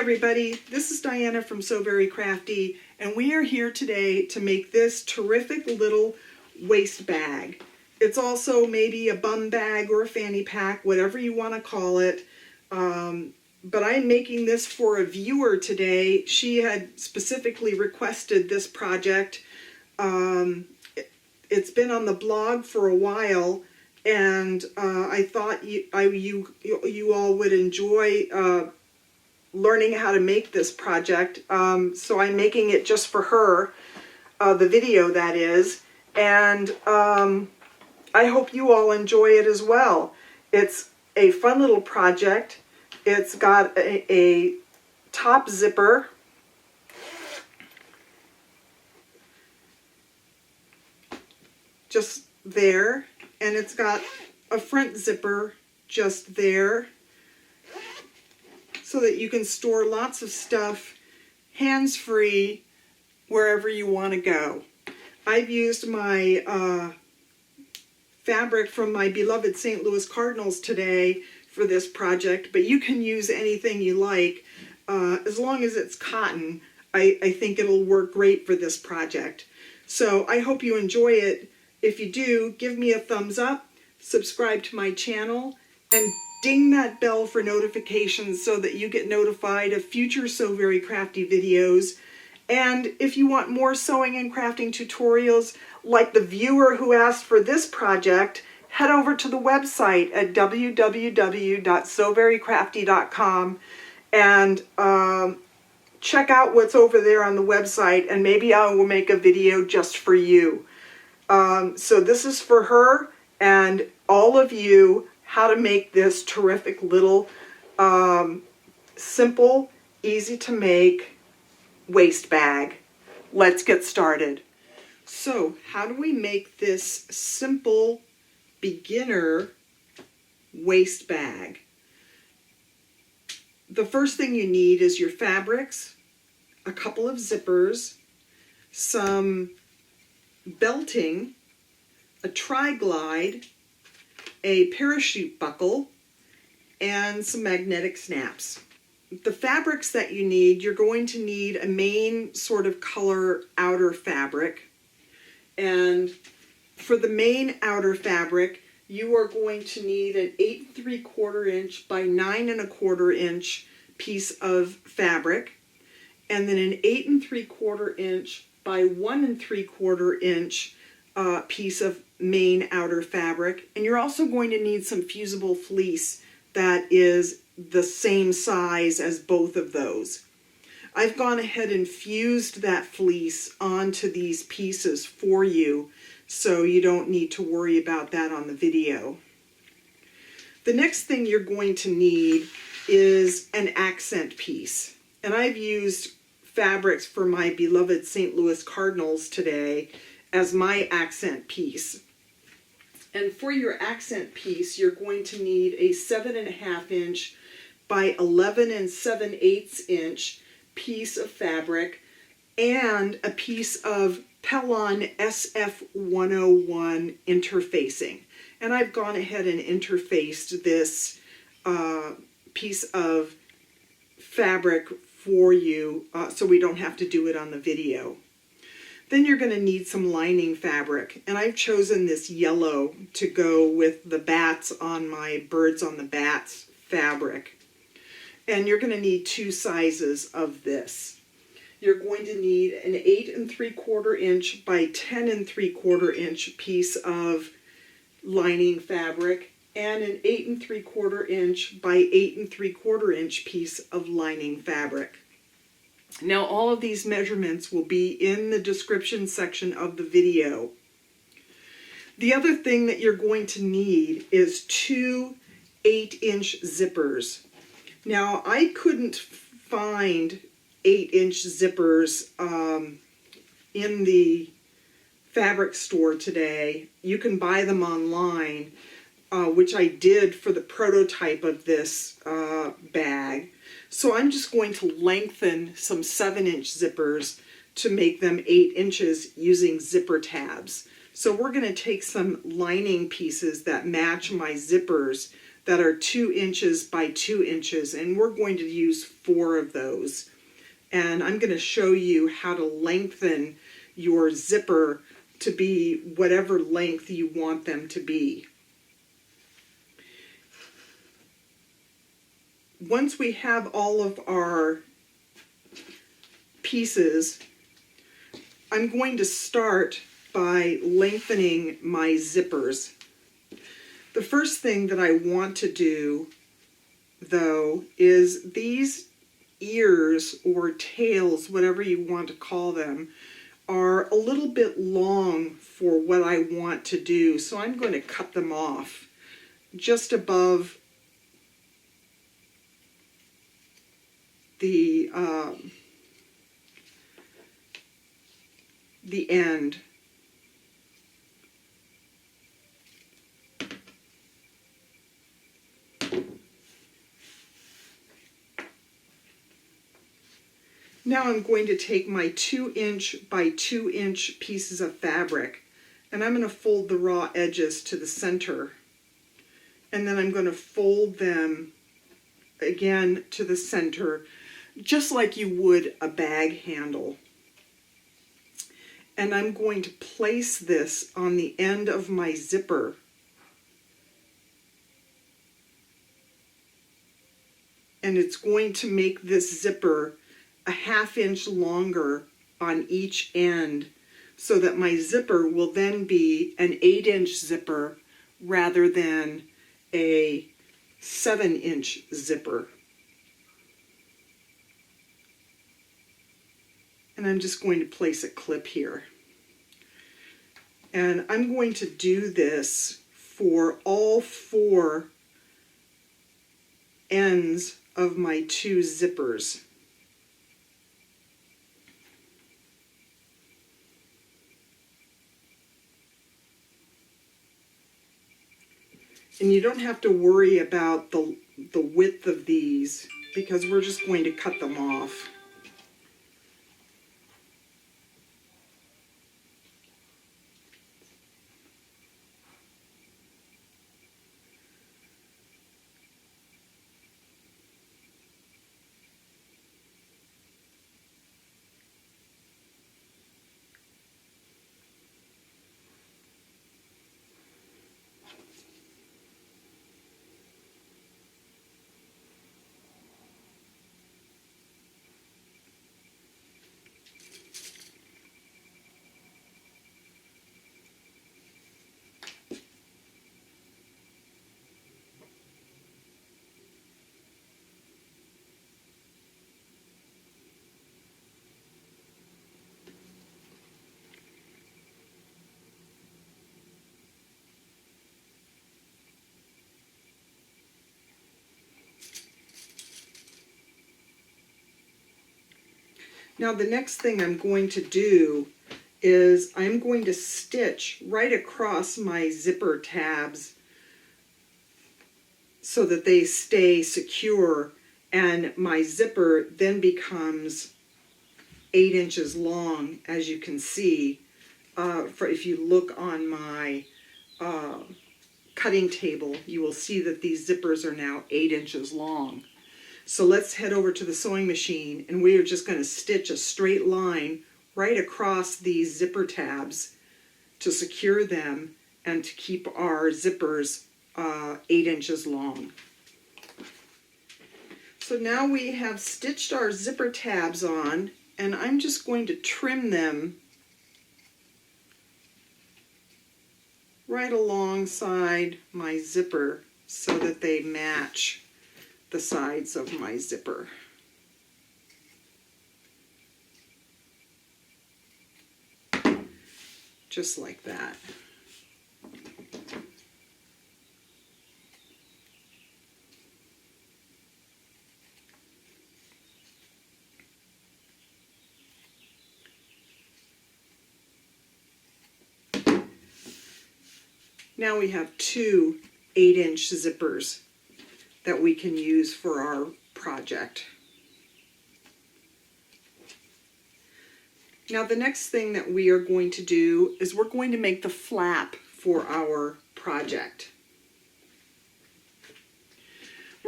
everybody, this is Diana from So Very Crafty, and we are here today to make this terrific little waist bag. It's also maybe a bum bag or a fanny pack, whatever you want to call it. But I'm making this for a viewer today. She had specifically requested this project. It's been on the blog for a while, and I thought you all would enjoy learning how to make this project. So I'm making it just for her, the video that is, and I hope you all enjoy it as well. It's a fun little project. It's got a top zipper, just there, and it's got a front zipper just there, so that you can store lots of stuff hands-free wherever you want to go. I've used my fabric from my beloved St. Louis Cardinals today for this project, but you can use anything you like. As long as it's cotton, I think it'll work great for this project. So I hope you enjoy it. If you do, give me a thumbs up, subscribe to my channel, and ding that bell for notifications so that you get notified of future So Very Crafty videos. And if you want more sewing and crafting tutorials like the viewer who asked for this project, head over to the website at www.soverycrafty.com and check out what's over there on the website, and maybe I will make a video just for you. So this is for her and all of you, how to make this terrific little simple, easy to make waist bag. Let's get started. So how do we make this simple beginner waist bag? The first thing you need is your fabrics, a couple of zippers, some belting, a TriGlide, a parachute buckle, and some magnetic snaps. The fabrics that you need, you're going to need a main sort of color outer fabric. And for the main outer fabric, you are going to need an 8 3/4 inch by 9 1/4 inch piece of fabric, and then an 8 3/4 inch by 1 3/4 inch piece of main outer fabric. And you're also going to need some fusible fleece that is the same size as both of those. I've gone ahead and fused that fleece onto these pieces for you, so you don't need to worry about that on the video. The next thing you're going to need is an accent piece. And I've used fabrics for my beloved St. Louis Cardinals today as my accent piece. And for your accent piece, you're going to need a 7 1/2 inch by 11 7/8 inch piece of fabric and a piece of Pellon SF101 interfacing. And I've gone ahead and interfaced this piece of fabric for you so we don't have to do it on the video. Then you're going to need some lining fabric, and I've chosen this yellow to go with the bats on my Birds on the Bats fabric. And you're going to need 2 sizes of this. You're going to need an 8 3/4 inch by 10 3/4 inch piece of lining fabric and an 8 3/4 inch by 8 3/4 inch piece of lining fabric. Now all of these measurements will be in the description section of the video. The other thing that you're going to need is 2 8-inch zippers. Now I couldn't find 8-inch zippers in the fabric store today. You can buy them online, which I did for the prototype of this bag. So I'm just going to lengthen some 7-inch zippers to make them 8 inches using zipper tabs. So we're going to take some lining pieces that match my zippers that are 2 inches by 2 inches, and we're going to use 4 of those. And I'm going to show you how to lengthen your zipper to be whatever length you want them to be. Once we have all of our pieces, I'm going to start by lengthening my zippers. The first thing that I want to do, though, is these ears or tails, whatever you want to call them, are a little bit long for what I want to do. So I'm going to cut them off just above the end. Now I'm going to take my 2 inch by 2 inch pieces of fabric, and I'm going to fold the raw edges to the center, and then I'm going to fold them again to the center, just like you would a bag handle. And I'm going to place this on the end of my zipper. And it's going to make this zipper a 1/2 inch longer on each end, so that my zipper will then be an 8-inch zipper rather than a 7-inch zipper. And I'm just going to place a clip here. And I'm going to do this for all 4 ends of my 2 zippers. And you don't have to worry about the width of these, because we're just going to cut them off. Now the next thing I'm going to do is I'm going to stitch right across my zipper tabs so that they stay secure, and my zipper then becomes 8 inches long, as you can see. If you look on my cutting table, you will see that these zippers are now 8 inches long. So let's head over to the sewing machine, and we are just going to stitch a straight line right across these zipper tabs to secure them and to keep our zippers 8 inches long. So now we have stitched our zipper tabs on, and I'm just going to trim them right alongside my zipper so that they match the sides of my zipper. Just like that. Now we have 2 8-inch zippers that we can use for our project. Now the next thing that we are going to do is we're going to make the flap for our project.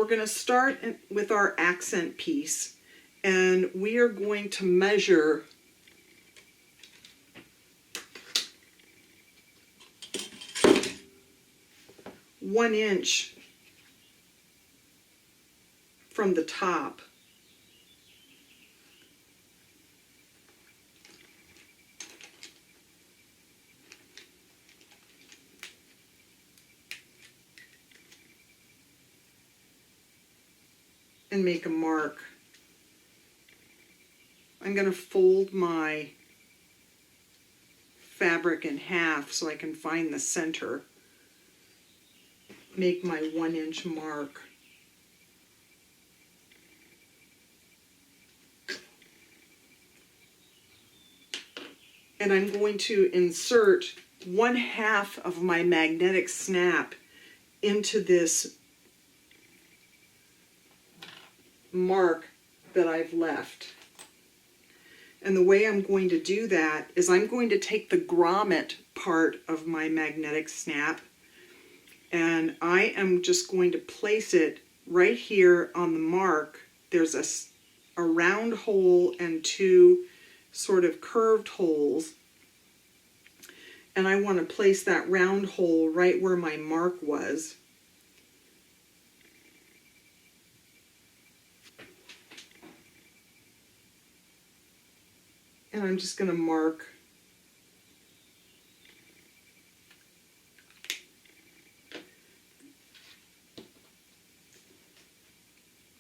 we're going to start with our accent piece, and we are going to measure 1 inch from the top. And make a mark. I'm going to fold my fabric in half so I can find the center. Make my 1 inch mark. And I'm going to insert 1/2 of my magnetic snap into this mark that I've left. And the way I'm going to do that is I'm going to take the grommet part of my magnetic snap, and I am just going to place it right here on the mark. There's a round hole and 2 sort of curved holes, and I want to place that round hole right where my mark was. And I'm just going to mark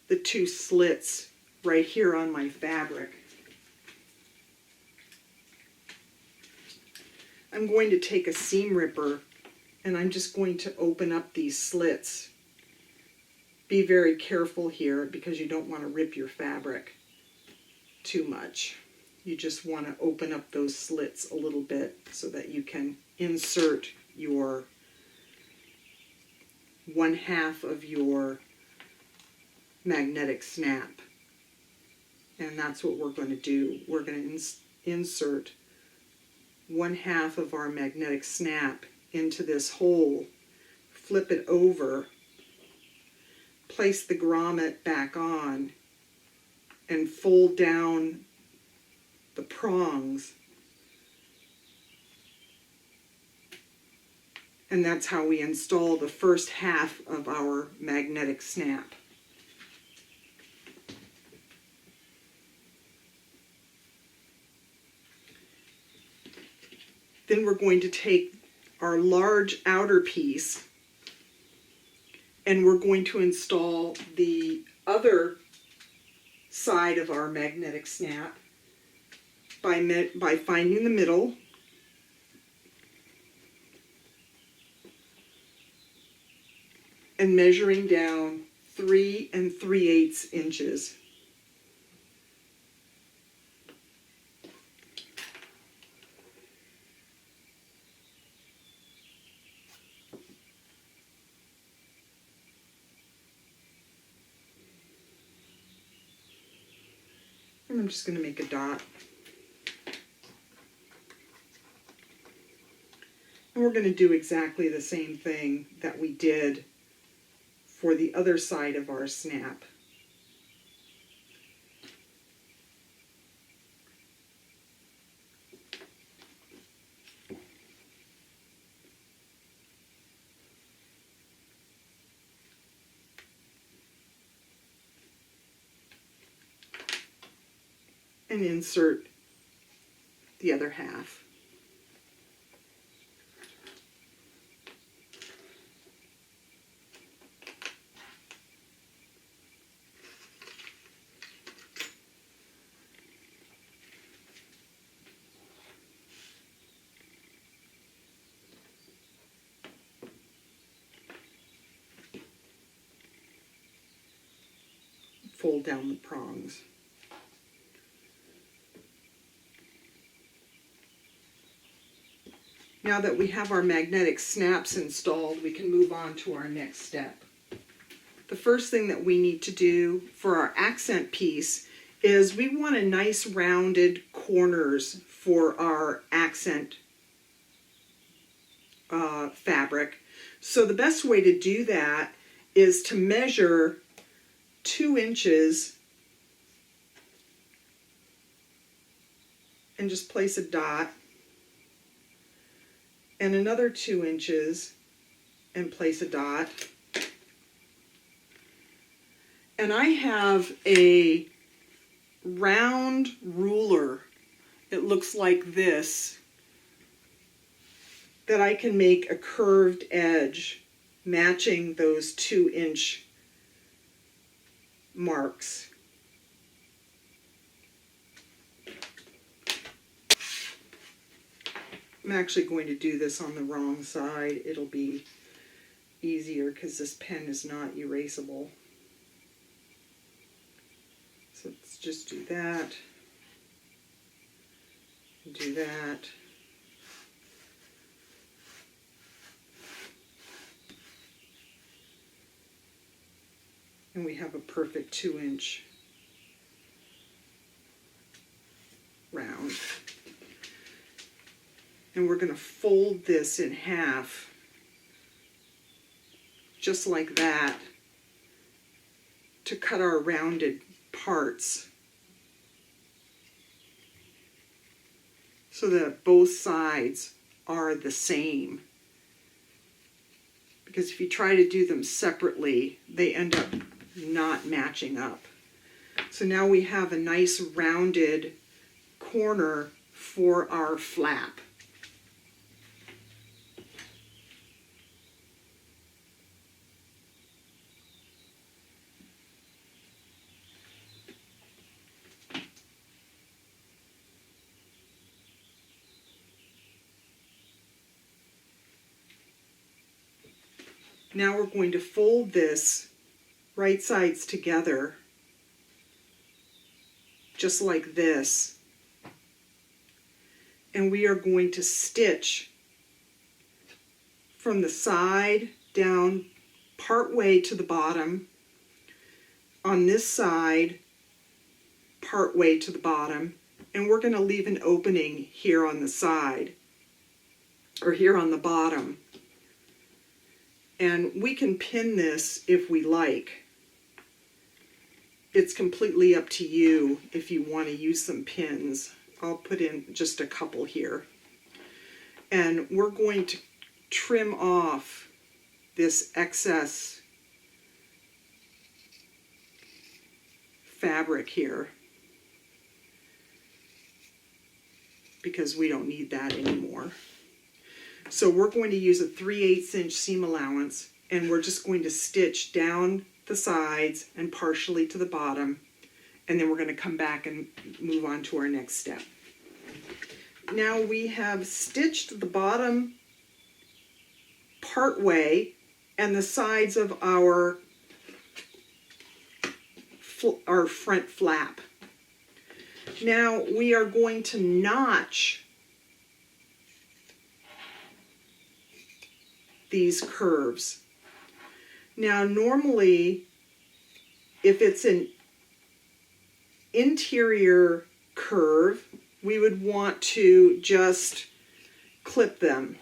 the 2 slits right here on my fabric. I'm going to take a seam ripper and I'm just going to open up these slits. Be very careful here because you don't want to rip your fabric too much. You just want to open up those slits a little bit so that you can insert your 1/2 of your magnetic snap. And that's what we're going to do. We're going to insert 1/2 of our magnetic snap into this hole, flip it over, place the grommet back on, and fold down the prongs. And that's how we install the first half of our magnetic snap. Then we're going to take our large outer piece and we're going to install the other side of our magnetic snap by finding the middle and measuring down 3 3/8 inches. And I'm just going to make a dot. And we're going to do exactly the same thing that we did for the other side of our snap. And insert the other half. Fold down the prongs. Now that we have our magnetic snaps installed, we can move on to our next step. The first thing that we need to do for our accent piece is we want a nice rounded corners for our accent fabric. So the best way to do that is to measure 2 inches and just place a dot, and another 2 inches and place a dot. And I have a round ruler, it looks like this, that I can make a curved edge matching those 2-inch marks. I'm actually going to do this on the wrong side. It'll be easier because this pen is not erasable. So let's just do that, do that. And we have a perfect 2-inch round. And we're going to fold this in half, just like that, to cut our rounded parts, so that both sides are the same. Because if you try to do them separately, they end up not matching up. So now we have a nice rounded corner for our flap. Now we're going to fold this right sides together, just like this. And we are going to stitch from the side down part way to the bottom, on this side part way to the bottom, and we're going to leave an opening here on the side, or here on the bottom. And we can pin this if we like. It's completely up to you if you want to use some pins. I'll put in just a couple here. And we're going to trim off this excess fabric here, because we don't need that anymore. So we're going to use a 3/8 inch seam allowance, and we're just going to stitch down the sides and partially to the bottom, and then we're going to come back and move on to our next step. Now we have stitched the bottom part way and the sides of our front flap. Now we are going to notch these curves. Now normally, if it's an interior curve, we would want to just clip them.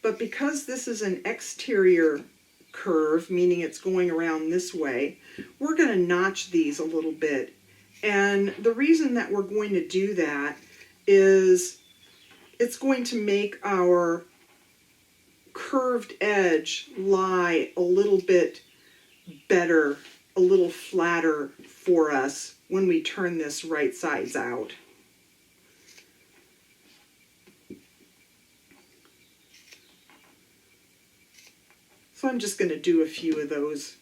But because this is an exterior curve, meaning it's going around this way, we're going to notch these a little bit. And the reason that we're going to do that is it's going to make our curved edge lie a little bit better, a little flatter for us when we turn this right sides out. So I'm just going to do a few of those,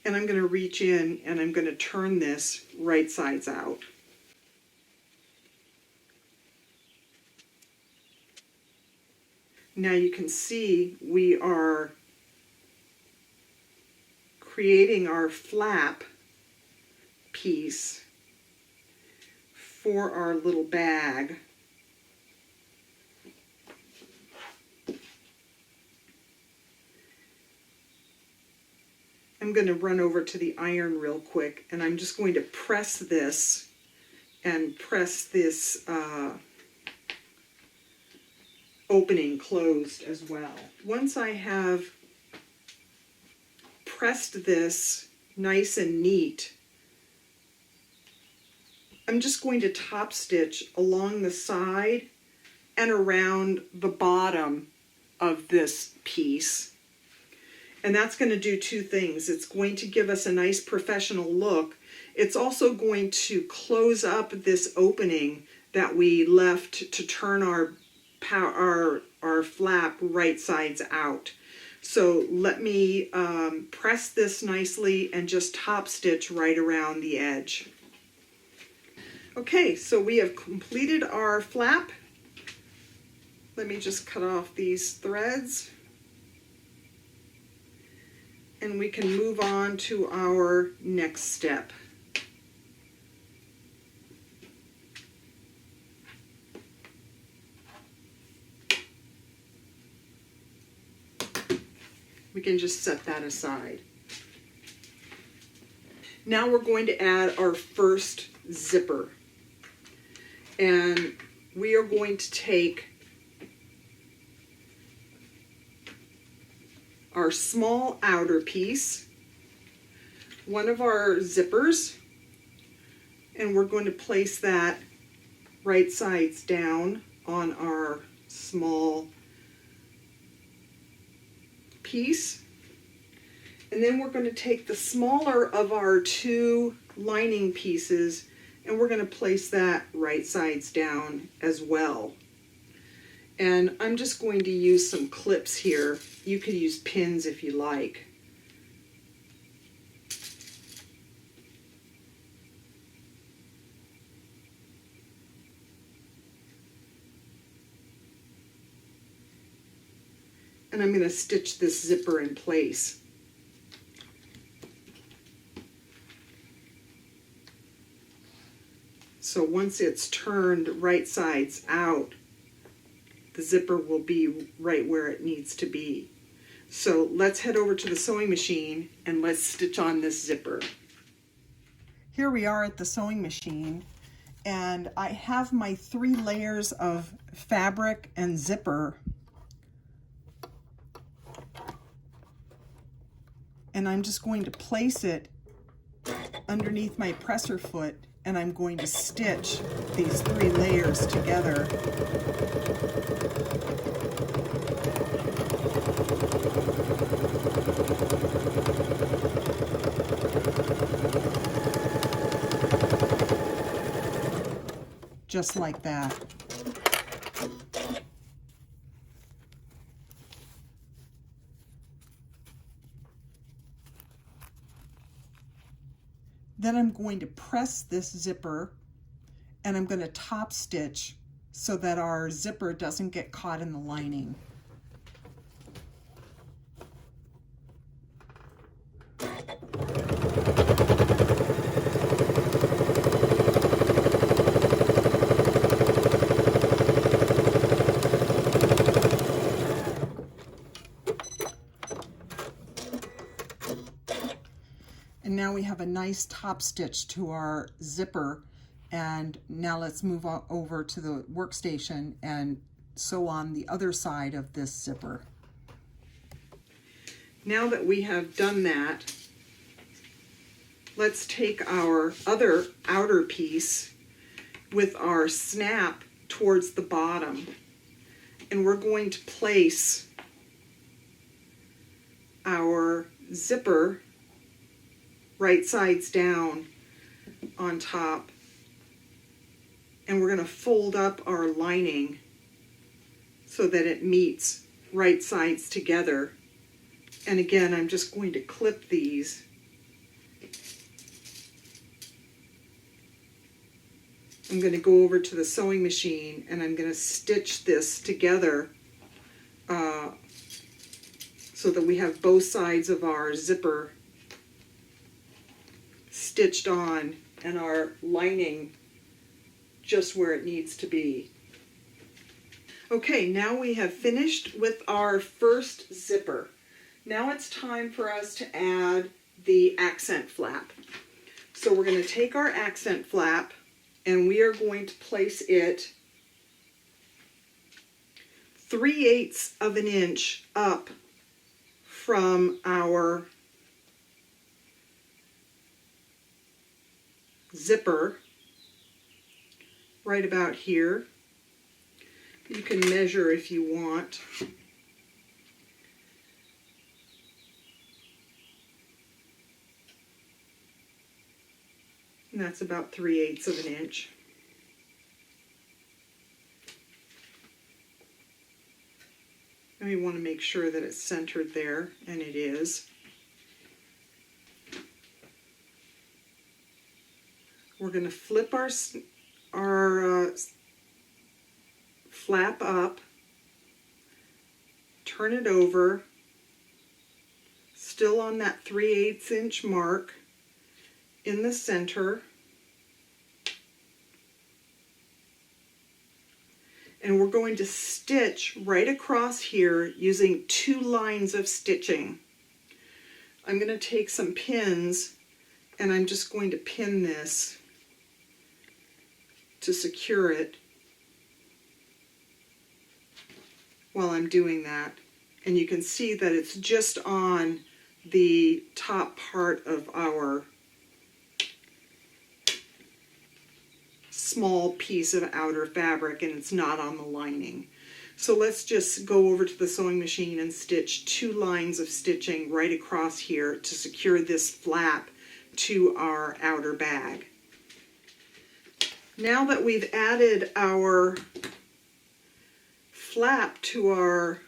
and I'm going to reach in and I'm going to turn this right sides out. Now you can see we are creating our flap piece for our little bag. I'm going to run over to the iron real quick, and I'm just going to press this and press this opening closed as well. Once I have pressed this nice and neat, I'm just going to top stitch along the side and around the bottom of this piece. And that's going to do two things. It's going to give us a nice professional look. It's also going to close up this opening that we left to turn our flap right sides out. So let me press this nicely and just top stitch right around the edge. Okay, so we have completed our flap. Let me just cut off these threads. And we can move on to our next step. We can just set that aside. Now we're going to add our first zipper. And we are going to take our small outer piece, one of our zippers, and we're going to place that right sides down on our small piece. And then we're going to take the smaller of our two lining pieces and we're going to place that right sides down as well. And I'm just going to use some clips here. You could use pins if you like. And I'm going to stitch this zipper in place. So once it's turned right sides out, the zipper will be right where it needs to be. So let's head over to the sewing machine and let's stitch on this zipper. Here we are at the sewing machine, and I have my 3 layers of fabric and zipper, and I'm just going to place it underneath my presser foot, and I'm going to stitch these 3 layers together. Just like that. Then I'm going to press this zipper and I'm going to top stitch so that our zipper doesn't get caught in the lining. And now we have a nice top stitch to our zipper, and now let's move over to the workstation and sew on the other side of this zipper. Now that we have done that, let's take our other outer piece with our snap towards the bottom, and we're going to place our zipper right sides down on top, and we're going to fold up our lining so that it meets right sides together. And again, I'm just going to clip these. I'm going to go over to the sewing machine and I'm going to stitch this together so that we have both sides of our zipper stitched on and our lining just where it needs to be. Okay, now we have finished with our first zipper. Now it's time for us to add the accent flap. So we're going to take our accent flap and we are going to place it 3/8 of an inch up from our zipper right about here. You can measure if you want. And that's about 3/8 of an inch. And we want to make sure that it's centered there, and it is. We're going to flip our flap up, turn it over, still on that 3/8 inch mark in the center. And we're going to stitch right across here using 2 lines of stitching. I'm going to take some pins and I'm just going to pin this to secure it while I'm doing that. And you can see that it's just on the top part of our small piece of outer fabric, and it's not on the lining. So let's just go over to the sewing machine and stitch 2 lines of stitching right across here to secure this flap to our outer bag. Now that we've added our flap to our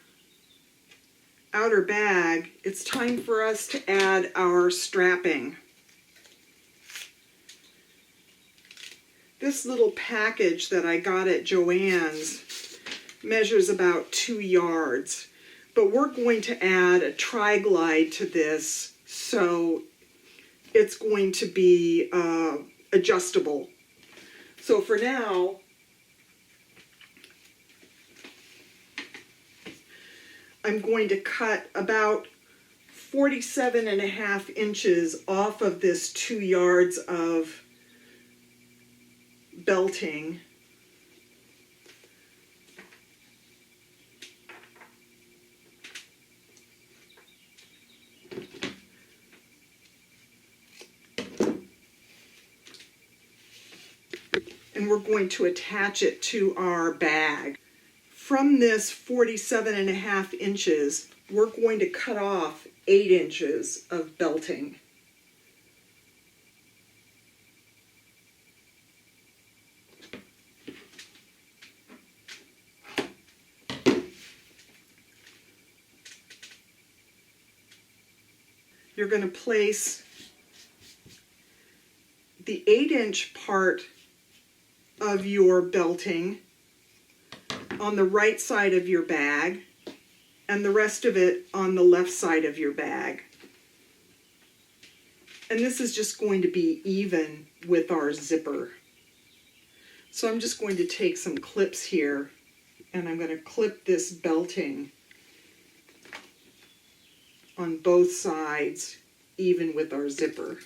outer bag, it's time for us to add our strapping. This little package that I got at Joann's measures about 2 yards, but we're going to add a TriGlide to this, so it's going to be adjustable. So for now, I'm going to cut about 47.5 inches off of this 2 yards of belting. And we're going to attach it to our bag. From this 47.5 inches, we're going to cut off 8 inches of belting. You're going to place the 8-inch part of your belting on the right side of your bag and the rest of it on the left side of your bag. And this is just going to be even with our zipper. So I'm just going to take some clips here and I'm going to clip this belting on both sides even with our zipper.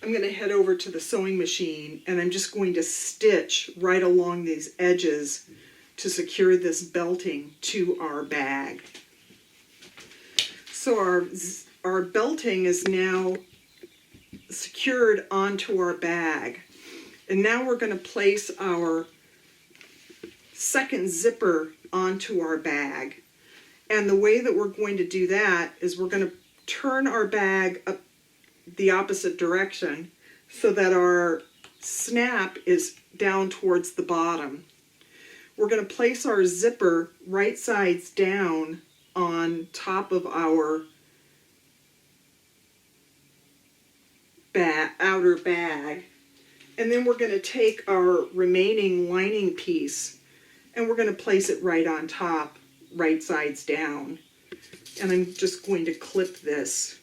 I'm going to head over to the sewing machine and I'm just going to stitch right along these edges to secure this belting to our bag. So our belting is now secured onto our bag. And now we're going to place our second zipper onto our bag. And the way that we're going to do that is we're going to turn our bag up the opposite direction so that our snap is down towards the bottom. We're going to place our zipper right sides down on top of our outer bag, and then we're going to take our remaining lining piece and we're going to place it right on top, right sides down. And I'm just going to clip this.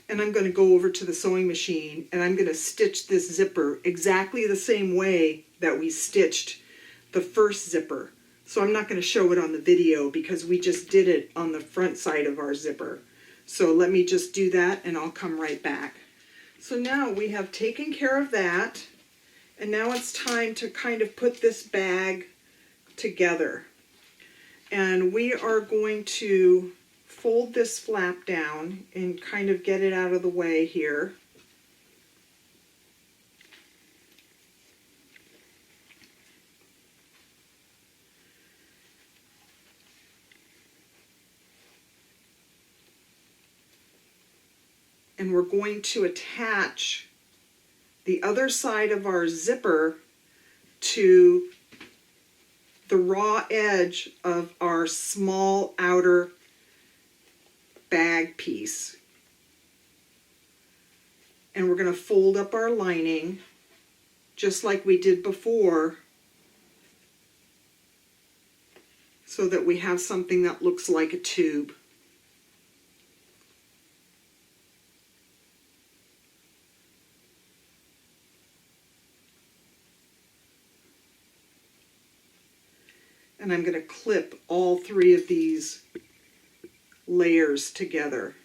And I'm going to go over to the sewing machine and I'm going to stitch this zipper exactly the same way that we stitched the first zipper. So I'm not going to show it on the video because we just did it on the front side of our zipper. So let me just do that and I'll come right back. So now we have taken care of that, and now it's time to kind of put this bag together. And we are going to fold this flap down and kind of get it out of the way here. And we're going to attach the other side of our zipper to the raw edge of our small outer bag piece. And we're going to fold up our lining just like we did before, so that we have something that looks like a tube. And I'm going to clip all three of these layers together.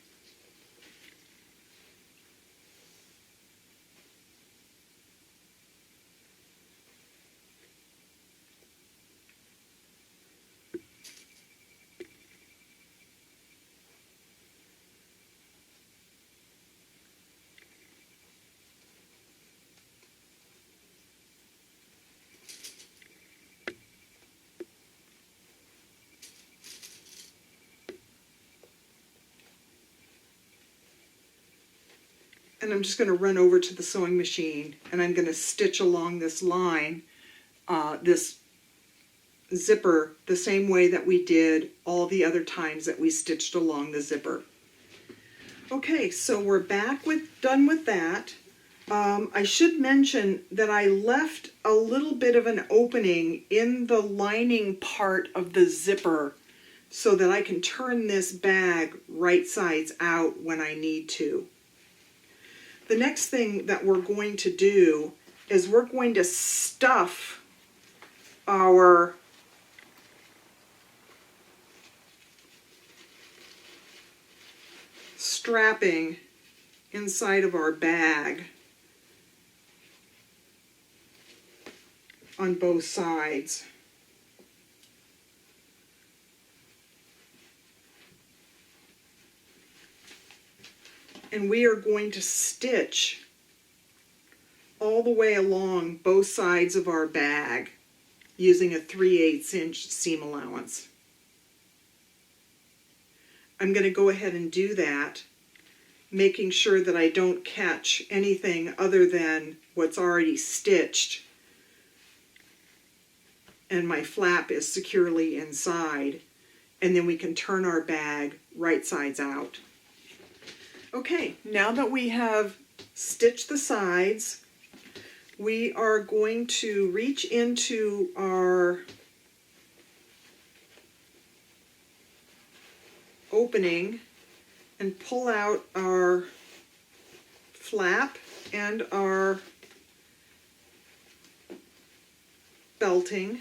And I'm just going to run over to the sewing machine and I'm going to stitch along this line, this zipper, the same way that we did all the other times that we stitched along the zipper. Okay, so we're done with that. I should mention that I left a little bit of an opening in the lining part of the zipper so that I can turn this bag right sides out when I need to. The next thing that we're going to do is we're going to stuff our strapping inside of our bag on both sides. And we are going to stitch all the way along both sides of our bag using a 3/8 inch seam allowance. I'm going to go ahead and do that, making sure that I don't catch anything other than what's already stitched and my flap is securely inside, and then we can turn our bag right sides out. Okay, now that we have stitched the sides, we are going to reach into our opening and pull out our flap and our belting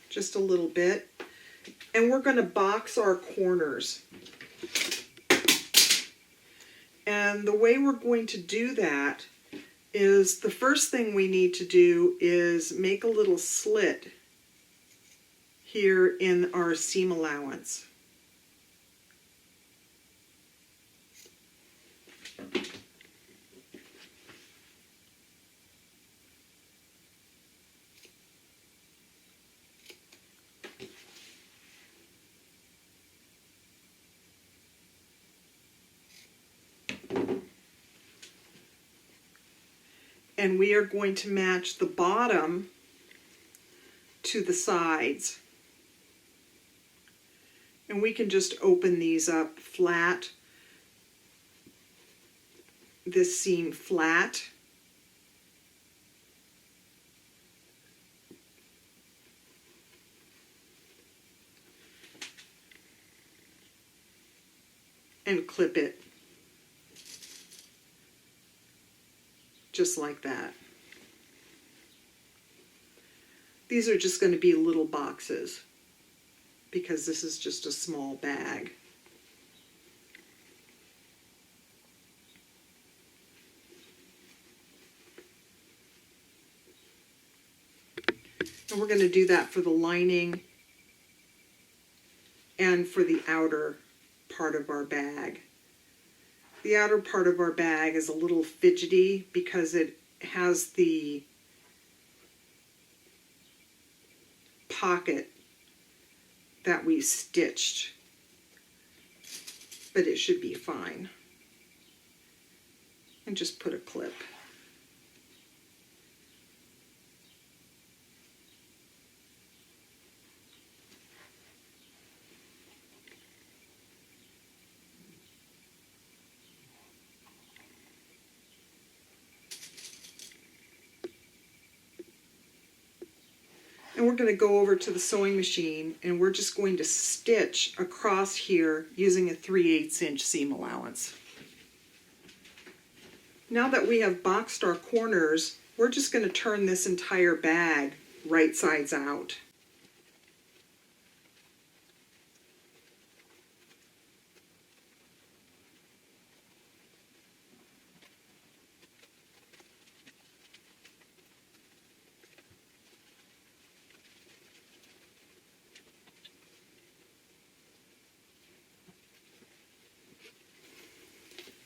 just a little bit, and we're going to box our corners. And the way we're going to do that is, the first thing we need to do is make a little slit here in our seam allowance. And we are going to match the bottom to the sides. And we can just open these up flat, this seam flat. And clip it just like that. These are just going to be little boxes because this is just a small bag. And we're going to do that for the lining and for the outer part of our bag. The outer part of our bag is a little fidgety because it has the pocket that we stitched, but it should be fine. And just put a clip. And we're going to go over to the sewing machine and we're just going to stitch across here using a 3/8 inch seam allowance. Now that we have boxed our corners, we're just going to turn this entire bag right sides out.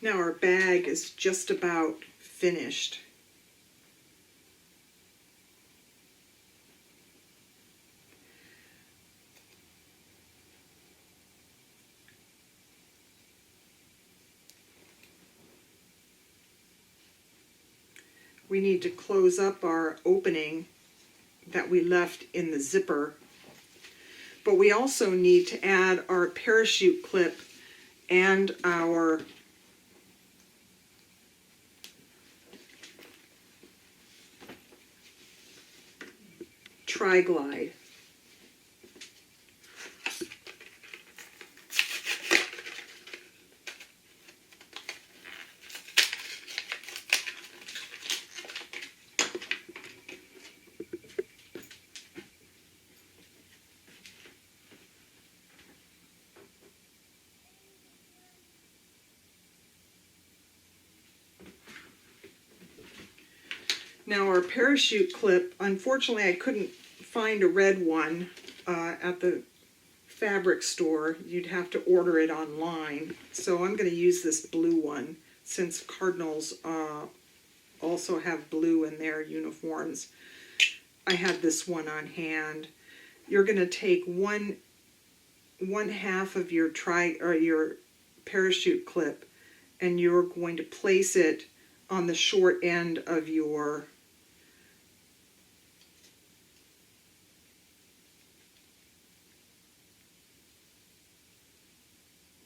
Now our bag is just about finished. We need to close up our opening that we left in the zipper, but we also need to add our parachute clip and our TriGlide. Now our parachute clip, unfortunately I couldn't find a red one at the fabric store. You'd have to order it online. So I'm going to use this blue one since Cardinals also have blue in their uniforms. I had this one on hand. You're going to take one half of your your parachute clip and you're going to place it on the short end of your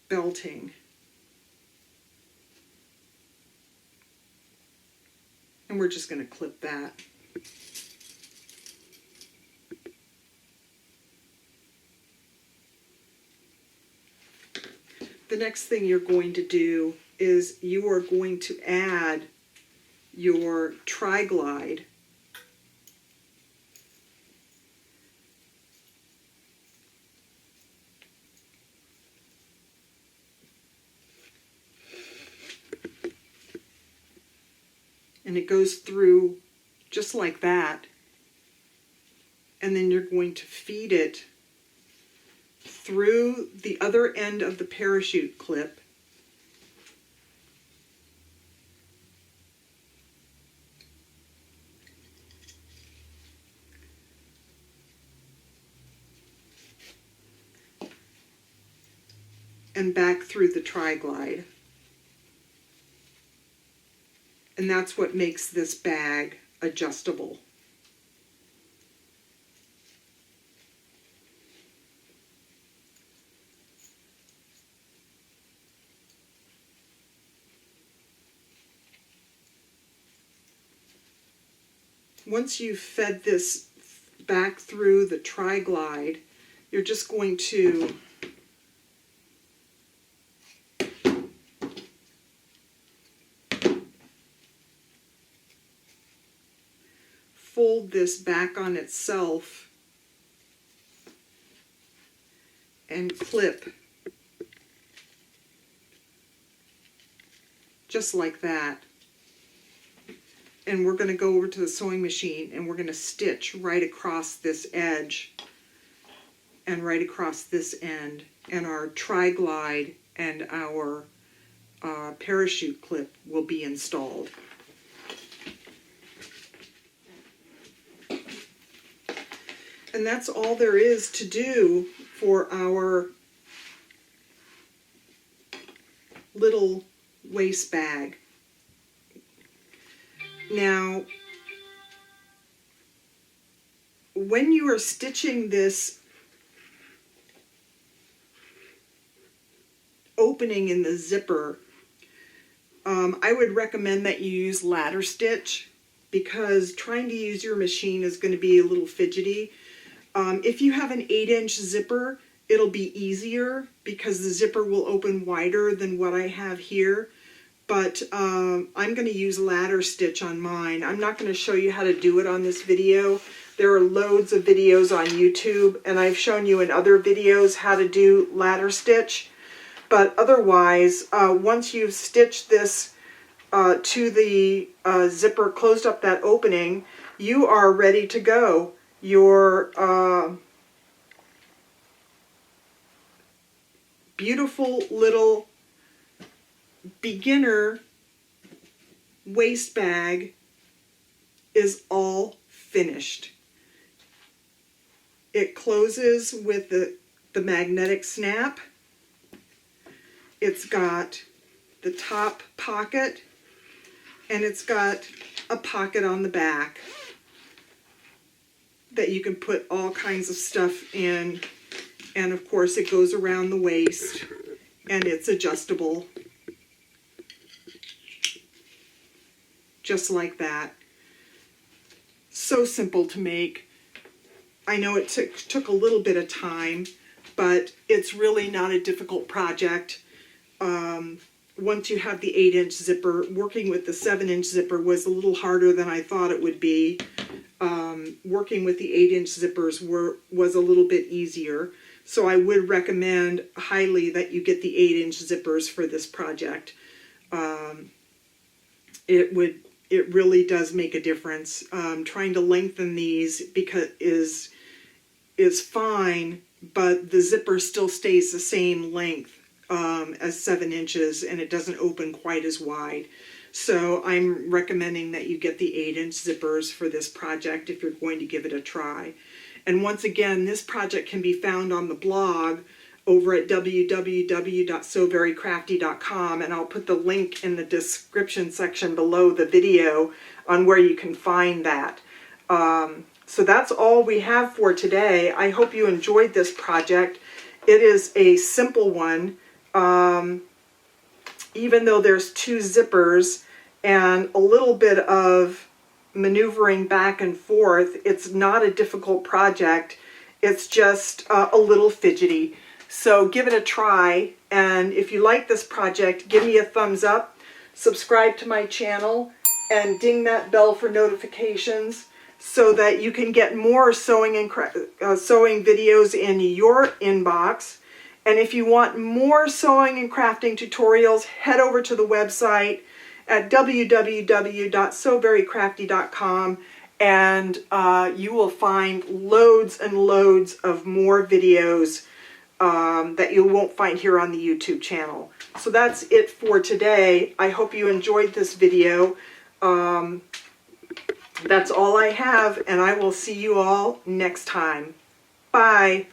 belting. And we're just going to clip that. The next thing you're going to do is you are going to add your TriGlide and it goes through just like that, and then you're going to feed it through the other end of the parachute clip and back through the TriGlide. And that's what makes this bag adjustable. Once you've fed this back through the TriGlide, you're just going to fold this back on itself and clip just like that. and we're going to go over to the sewing machine and we're going to stitch right across this edge and right across this end, and our TriGlide and our parachute clip will be installed. And that's all there is to do for our little waist bag. Now, when you are stitching this opening in the zipper, I would recommend that you use ladder stitch, because trying to use your machine is going to be a little fidgety. If you have an 8-inch zipper, it'll be easier because the zipper will open wider than what I have here. But I'm going to use ladder stitch on mine. I'm not going to show you how to do it on this video. There are loads of videos on YouTube, and I've shown you in other videos how to do ladder stitch. But otherwise, once you've stitched this to the zipper, closed up that opening, you are ready to go. Your beautiful little beginner waist bag is all finished. It closes with the magnetic snap. It's got the top pocket, and it's got a pocket on the back that you can put all kinds of stuff in. And of course it goes around the waist, and it's adjustable just like that. So simple to make. I know it took a little bit of time, but it's really not a difficult project. Once you have the 8-inch zipper, working with the 7-inch zipper was a little harder than I thought it would be. Working with the 8-inch zippers was a little bit easier. So I would recommend highly that you get the 8-inch zippers for this project. It really does make a difference. Trying to lengthen these because is fine, but the zipper still stays the same length as 7 inches, and it doesn't open quite as wide. So I'm recommending that you get the 8-inch zippers for this project if you're going to give it a try. And once again, this project can be found on the blog over at www.sewverycrafty.com, and I'll put the link in the description section below the video on where you can find that. So that's all we have for today. I hope you enjoyed this project. It is a simple one. Even though there's 2 zippers and a little bit of maneuvering back and forth, it's not a difficult project. It's just a little fidgety. So give it a try, and if you like this project, give me a thumbs up, subscribe to my channel, and ding that bell for notifications so that you can get more sewing videos in your inbox. And if you want more sewing and crafting tutorials, head over to the website at www.sewverycrafty.com, and you will find loads and loads of more videos that you won't find here on the YouTube channel. So that's it for today. I hope you enjoyed this video. That's all I have, and I will see you all next time. Bye.